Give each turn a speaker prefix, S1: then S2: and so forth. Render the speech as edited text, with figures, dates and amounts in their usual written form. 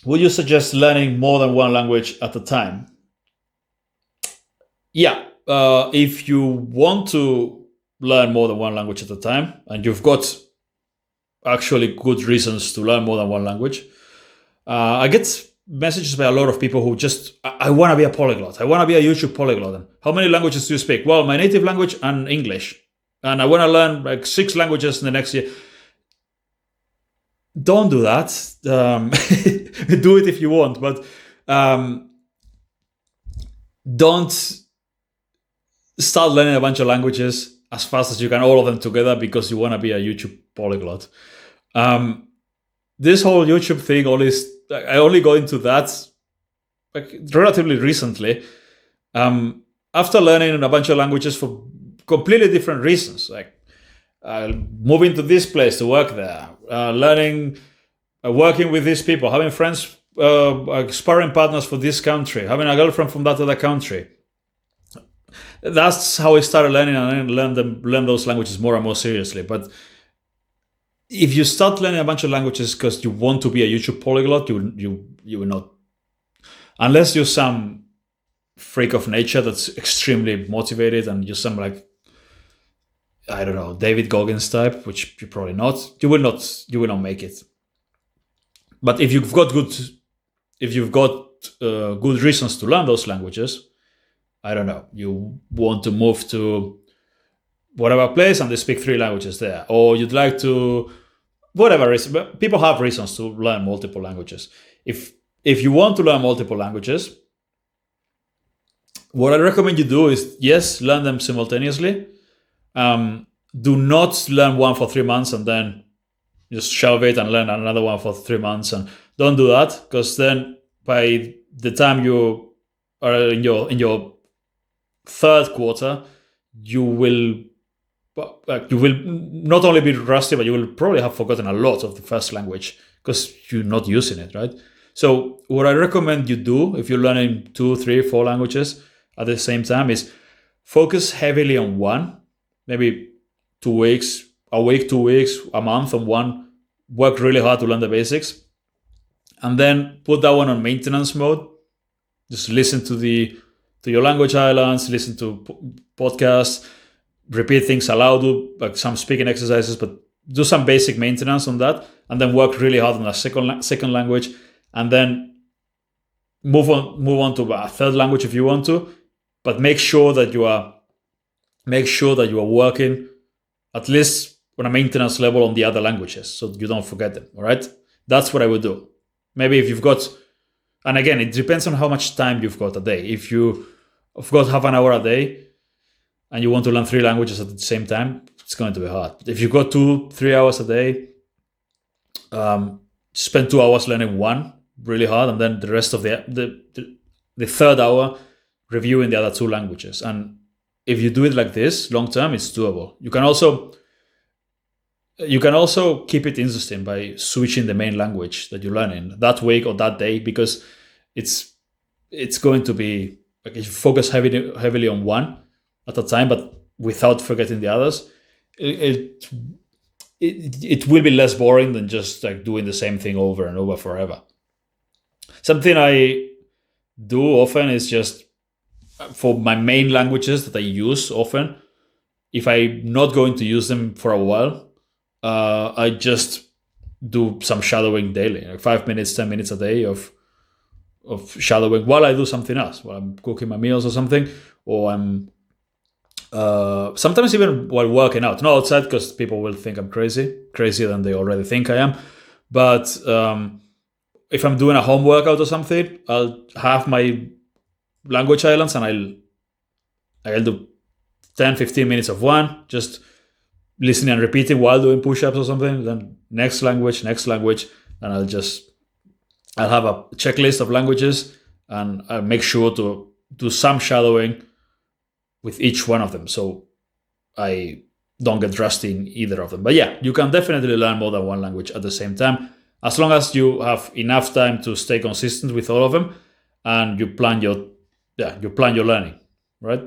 S1: Would you suggest learning more than one language at a time? Yeah. If you want to learn more than one language at a time, and you've got actually good reasons to learn more than one language, I get messages by a lot of people who just, I want to be a polyglot. I want to be a YouTube polyglot. And how many languages do you speak? Well, my native language and English. And I want to learn like 6 languages in the next year. Don't do that. Do it if you want, but don't start learning a bunch of languages as fast as you can, all of them together, because you want to be a YouTube polyglot. This whole YouTube thing, I only got into that like relatively recently. After learning a bunch of languages for completely different reasons, like moving to this place to work there, learning, working with these people, having friends, sparring partners for this country, having a girlfriend from that other country. That's how I started learning, and I learn those languages more and more seriously. But if you start learning a bunch of languages because you want to be a YouTube polyglot, you will not, unless you're some freak of nature that's extremely motivated and you're some like, I don't know, David Goggins type, which you're probably not. You will not make it. But if you've got good reasons to learn those languages, I don't know, you want to move to whatever place and they speak 3 languages there, or you'd like to, whatever reason. But people have reasons to learn multiple languages. If you want to learn multiple languages, what I recommend you do is, yes, learn them simultaneously. Do not learn one for 3 months and then just shelve it and learn another one for 3 months. And don't do that, because then by the time you are in your third quarter, you will not only be rusty, but you will probably have forgotten a lot of the first language because you're not using it, right? So what I recommend you do if you're learning 2, 3, 4 languages at the same time is focus heavily on one, maybe 2 weeks, a week, 2 weeks, a month on one. Work really hard to learn the basics, and then put that one on maintenance mode. Just listen to your language islands, listen to podcasts, repeat things aloud, do like some speaking exercises, but do some basic maintenance on that, and then work really hard on a second language, and then move on to a third language if you want to. But make sure that you are working at least on a maintenance level on the other languages, so you don't forget them. All right, that's what I would do. Maybe if you've got, and again, it depends on how much time you've got a day. If you've got half an hour a day and you want to learn 3 languages at the same time, it's going to be hard. But if you've got 2-3 hours a day, spend 2 hours learning one really hard, and then the rest of the third hour reviewing the other 2 languages. And if you do it like this long term, it's doable. You can also keep it interesting by switching the main language that you're learning that week or that day, because it's going to be like, if you focus heavily on one at a time, but without forgetting the others, it will be less boring than just like doing the same thing over and over forever. Something I do often is just, for my main languages that I use often, if I'm not going to use them for a while, I just do some shadowing daily, like 5 minutes, 10 minutes a day of shadowing while I do something else, while I'm cooking my meals or something, or I'm sometimes even while working out. Not outside, because people will think I'm crazier than they already think I am. But if I'm doing a home workout or something, I'll have my language islands and I'll do 10-15 minutes of one, just listening and repeating while doing push-ups or something. Then next language, and I'll have a checklist of languages, and I'll make sure to do some shadowing with each one of them, so I don't get rusty in either of them. But yeah, you can definitely learn more than one language at the same time, as long as you have enough time to stay consistent with all of them, and you plan your learning, right?